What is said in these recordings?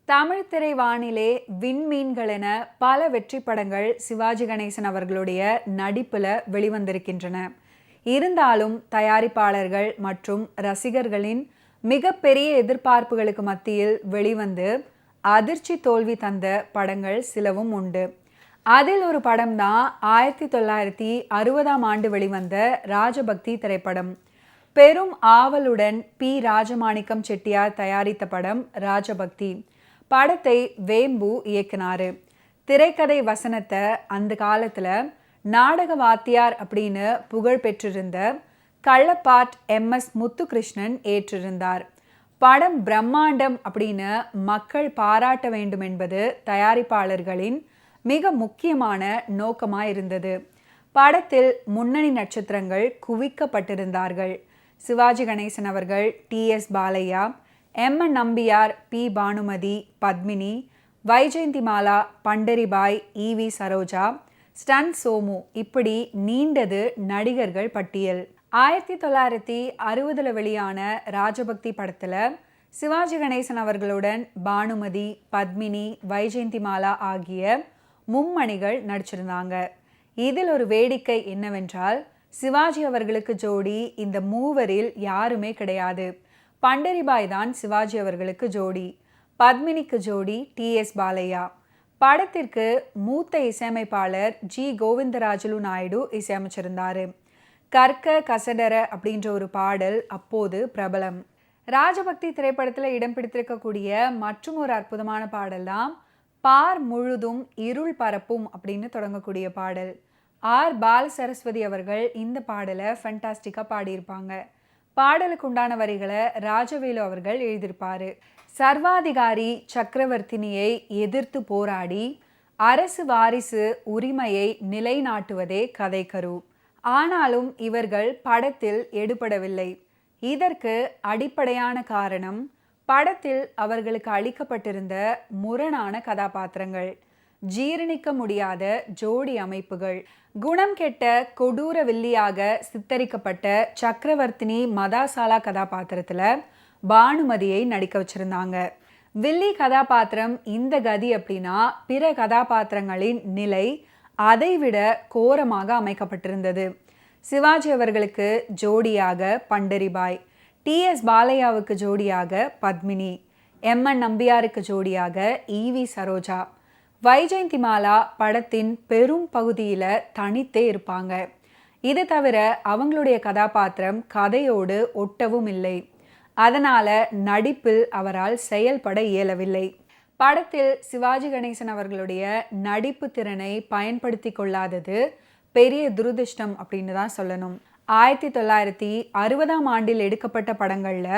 தமிழ் திரைவானிலே விண்மீன்கள் என பல வெற்றி படங்கள் சிவாஜி கணேசன் அவர்களுடைய நடிப்புல வெளிவந்திருக்கின்றன. இருந்தாலும் தயாரிப்பாளர்கள் மற்றும் ரசிகர்களின் மிகப்பெரிய எதிர்பார்ப்புகளுக்கு மத்தியில் வெளிவந்து அதிர்ச்சி தோல்வி தந்த படங்கள் சிலவும் உண்டு. அதில் ஒரு படம் தான் 1960ஆம் ஆண்டு வெளிவந்த ராஜபக்தி திரைப்படம். பெரும் ஆவலுடன் பி ராஜமாணிக்கம் செட்டியார் தயாரித்த படம் ராஜபக்தி. படத்தை வேம்பு இயக்குனாரு. திரைக்கதை வசனத்தை அந்த காலத்துல நாடக வாத்தியார் அப்படின்னு புகழ் பெற்றிருந்த கள்ளப்பாட் MS முத்துகிருஷ்ணன் ஏற்றிருந்தார். படம் பிரம்மாண்டம் அப்படின்னு மக்கள் பாராட்ட வேண்டும் என்பது தயாரிப்பாளர்களின் மிக முக்கியமான நோக்கமாயிருந்தது. படத்தில் முன்னணி நட்சத்திரங்கள் குவிக்கப்பட்டிருந்தார்கள். சிவாஜி கணேசன் அவர்கள், TS Balaiah, MN Nambiar, P Bhanumathi, Padmini, Vyjayanthimala, Pandaribai, EV Saroja, stunt Somu, இப்படி நீண்டது நடிகர்கள் பட்டியல். 1960 வெளியான ராஜபக்தி படத்துல சிவாஜி கணேசன் அவர்களுடன் பானுமதி, பத்மினி, வைஜெயந்திமாலா ஆகிய மும்மணிகள் நடிச்சிருந்தாங்க. இதில் ஒரு வேடிக்கை என்னவென்றால், சிவாஜி அவர்களுக்கு ஜோடி இந்த மூவரில் யாருமே கிடையாது. பண்டரிபாய் தான் சிவாஜி அவர்களுக்கு ஜோடி. பத்மினிக்கு ஜோடி TS பாலையா. படத்திற்கு மூத்த இசையமைப்பாளர் G கோவிந்தராஜலு நாயுடு இசையமைச்சிருந்தாரு. கற்க கசடர அப்படின்ற ஒரு பாடல் அப்போது பிரபலம். ராஜபக்தி திரைப்படத்தில் இடம் பிடித்திருக்கக்கூடிய மற்றும் ஒரு அற்புதமான பாடல் தான் பார் முழுதும் இருள் பரப்பும் அப்படின்னு தொடங்கக்கூடிய பாடல். பால சரஸ்வதி அவர்கள் இந்த பாடலை ஃபென்டாஸ்டிக்காக பாடியிருப்பாங்க. பாடலுக்கு உண்டான வரிகளை ராஜவேலு அவர்கள் எழுதியிருப்பாரு. சர்வாதிகாரி சக்கரவர்த்தினியை எதிர்த்து போராடி அரசு வாரிசு உரிமையை நிலைநாட்டுவதே கதைக்கரு. ஆனாலும் இவர்கள் படத்தில் எடுபடவில்லை. இதற்கு அடிப்படையான காரணம் படத்தில் அவர்களுக்கு அளிக்கப்பட்டிருந்த முரணான கதாபாத்திரங்கள், ஜீரணிக்க முடியாத ஜோடி அமைப்புகள். குணம் கெட்ட கொடூர வில்லியாக சித்தரிக்கப்பட்ட சக்கரவர்த்தினி மதாசாலா கதாபாத்திரத்துல பானுமதியை நடிக்க வச்சிருந்தாங்க. வில்லி கதாபாத்திரம் இந்த கதி அப்படின்னா பிற கதாபாத்திரங்களின் நிலை அதைவிட கோரமாக அமைக்கப்பட்டிருந்தது. சிவாஜி அவர்களுக்கு ஜோடியாக பண்டரிபாய், TS பாலையாவுக்கு ஜோடியாக பத்மினி, MN நம்பியாருக்கு ஜோடியாக EV சரோஜா. வைஜெயந்திமாலா படத்தின் பெரும் பகுதியில் தனித்தே இருப்பாங்க. இது தவிர அவங்களுடைய கதாபாத்திரம் கதையோடு ஒட்டவும் இல்லை. அதனால நடிப்பில் அவரால் செயல்பட இயலவில்லை. படத்தில் சிவாஜி கணேசன் அவர்களுடைய நடிப்பு திறனை பயன்படுத்தி கொள்ளாதது பெரிய துரதிர்ஷ்டம் அப்படின்னு தான் சொல்லணும். 1960ஆம் ஆண்டில் எடுக்கப்பட்ட படங்கள்ல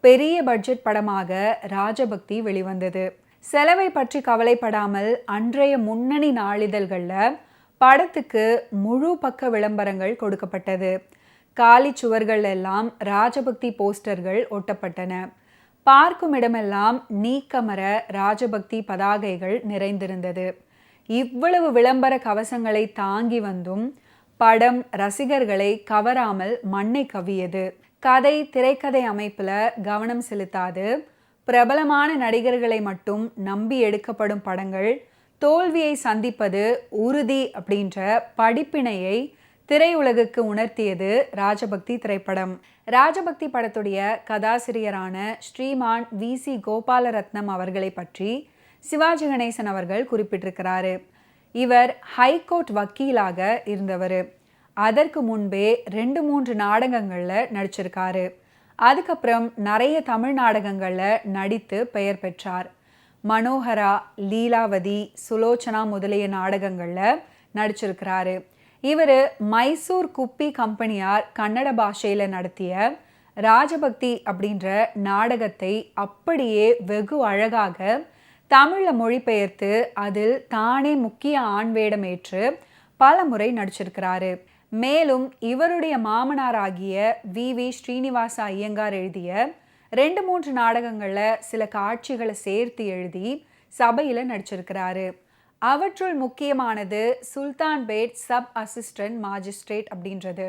பெரிய பட்ஜெட் படமாக ராஜபக்தி வெளிவந்தது. செலவை பற்றி கவலைப்படாமல் அன்றைய முன்னணி நாளிதழ்களில் படத்துக்கு முழு பக்க விளம்பரங்கள் கொடுக்கப்பட்டது. காலி சுவர்கள் எல்லாம் ராஜபக்தி போஸ்டர்கள் ஒட்டப்பட்டன. பார்க்கும் இடமெல்லாம் நீக்கமர ராஜபக்தி பதாகைகள் நிறைந்திருந்தது. இவ்வளவு விளம்பர கவசங்களை தாங்கி வந்தும் படம் ரசிகர்களை கவராமல் மண்ணை கவ்வியது. கதை, திரைக்கதை அமைப்புல கவனம் செலுத்தாது பிரபலமான நடிகர்களை மட்டும் நம்பி எடுக்கப்படும் படங்கள் தோல்வியை சந்திப்பது உறுதி அப்படின்ற படிப்பினையை திரையுலகுக்கு உணர்த்தியது ராஜபக்தி திரைப்படம். ராஜபக்தி படத்துடைய கதாசிரியரான ஸ்ரீமான் VC கோபாலரத்னம் அவர்களை பற்றி சிவாஜி கணேசன் அவர்கள் குறிப்பிட்டிருக்கிறாரு. இவர் ஹைகோர்ட் வக்கீலாக இருந்தவர். அதற்கு முன்பே 2-3 நாடகங்களில் நடிச்சிருக்காரு. அதுக்கப்புறம் நிறைய தமிழ் நாடகங்களில் நடித்து பெயர் பெற்றார். மனோகரா, லீலாவதி, சுலோச்சனா முதலிய நாடகங்களில் நடிச்சிருக்கிறாரு. இவர் மைசூர் குப்பி கம்பெனியார் கன்னட பாஷையில் நடத்திய ராஜபக்தி அப்படின்ற நாடகத்தை அப்படியே வெகு அழகாக தமிழில் மொழிபெயர்த்து அதில் தானே முக்கிய ஆண் வேடம் ஏற்று பல முறை நடிச்சிருக்கிறாரு. மேலும் இவருடைய மாமனாராகிய VV ஸ்ரீனிவாச ஐயங்கார் எழுதிய 2-3 நாடகங்களில் சில காட்சிகளை சேர்த்து எழுதி சபையில் நடிச்சிருக்கிறாரு. அவற்றுள் முக்கியமானது சுல்தான்பேட் சப் அசிஸ்டன்ட் மாஜிஸ்ட்ரேட் அப்படின்றது.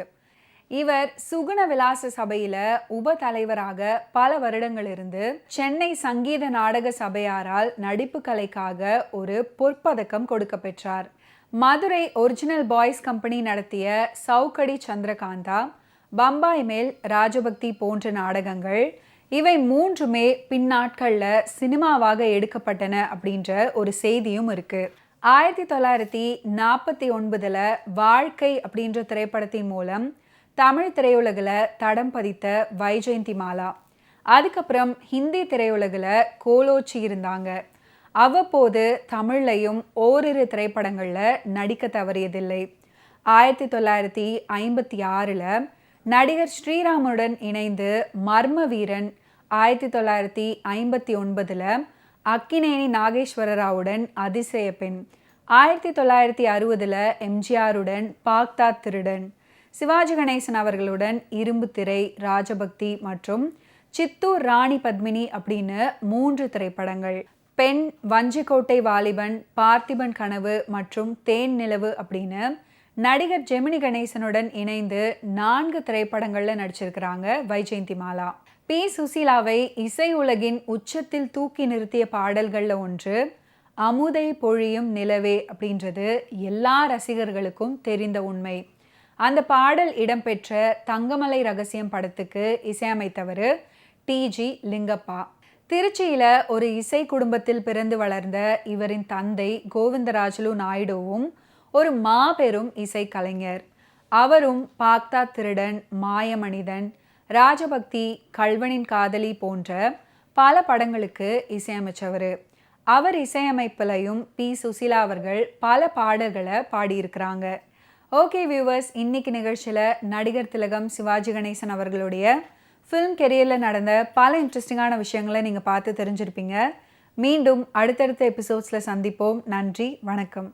இவர் சுகுண விலாச சபையில உப தலைவராக பல வருடங்கள் இருந்து சென்னை சங்கீத நாடக சபையாரால் நடிப்பு கலைக்காக ஒரு பொற்பதக்கம் கொடுக்க பெற்றார். மதுரை ஒரிஜினல் பாய்ஸ் கம்பெனி நடத்திய சவுக்கடி சந்திரகாந்தா, பம்பாய் மேல் ராஜபக்தி போன்ற நாடகங்கள், இவை மூன்றுமே பின்னாட்களில் சினிமாவாக எடுக்கப்பட்டன அப்படின்ற ஒரு செய்தியும் இருக்கு. 1949 வாழ்க்கை அப்படின்ற திரைப்படத்தின் மூலம் தமிழ் திரையுலகில் தடம் பதித்த வைஜெயந்தி மாலா. அதுக்கப்புறம் ஹிந்தி திரையுலகில் கோலோச்சி இருந்தாங்க. அவ்வப்போது தமிழ்லையும் ஓரிரு திரைப்படங்களில் நடிக்க தவறியதில்லை. 1956 நடிகர் ஸ்ரீராமுடன் இணைந்து மர்ம வீரன், 1959 அக்கினேனி நாகேஸ்வர ராவுடன் அதிசய பெண், 1960 எம்ஜிஆருடன் பாக்தா திருடன், சிவாஜி கணேசன் அவர்களுடன் இரும்பு திரை, ராஜபக்தி மற்றும் சித்தூர் ராணி பத்மினி அப்படின்னு 3 திரைப்படங்கள், பெண், வஞ்சிக்கோட்டை வாலிபன், பார்த்திபன் கனவு மற்றும் தேன் நிலவு அப்படின்னு நடிகர் ஜெமினி கணேசனுடன் இணைந்து 4 திரைப்படங்களில் நடிச்சிருக்கிறாங்க வைஜெயந்தி மாலா. பி. சுசீலாவை இசை உலகின் உச்சத்தில் தூக்கி நிறுத்திய பாடல்களில் ஒன்று அமுதை பொழியும் நிலவே அப்படின்றது எல்லா ரசிகர்களுக்கும் தெரிந்த உண்மை. அந்த பாடல் இடம்பெற்ற தங்கமலை ரகசியம் படத்துக்கு இசையமைத்தவர் டி.ஜி. லிங்கப்பா. திருச்சியில் ஒரு இசை குடும்பத்தில் பிறந்து வளர்ந்த இவரின் தந்தை கோவிந்தராஜலு நாயுடுவும் ஒரு மாபெரும் இசை கலைஞர். அவரும் பாக்தா திருடன், மாயமனிதன், ராஜபக்தி, கல்வனின் காதலி போன்ற பல படங்களுக்கு இசையமைச்சவர். அவர் இசையமைப்பிலையும் பி. சுசீலா அவர்கள் பல பாடல்களை பாடியிருக்கிறாங்க. ஓகே வியூவர்ஸ், இன்னைக்கு நிகழ்ச்சியில் நடிகர் திலகம் சிவாஜி கணேசன் அவர்களுடைய ஃபிலிம் கெரியரில் நடந்த பல இன்ட்ரெஸ்டிங்கான விஷயங்களை நீங்கள் பார்த்து தெரிஞ்சிருப்பீங்க. மீண்டும் அடுத்தடுத்த எபிசோட்ஸில் சந்திப்போம். நன்றி, வணக்கம்.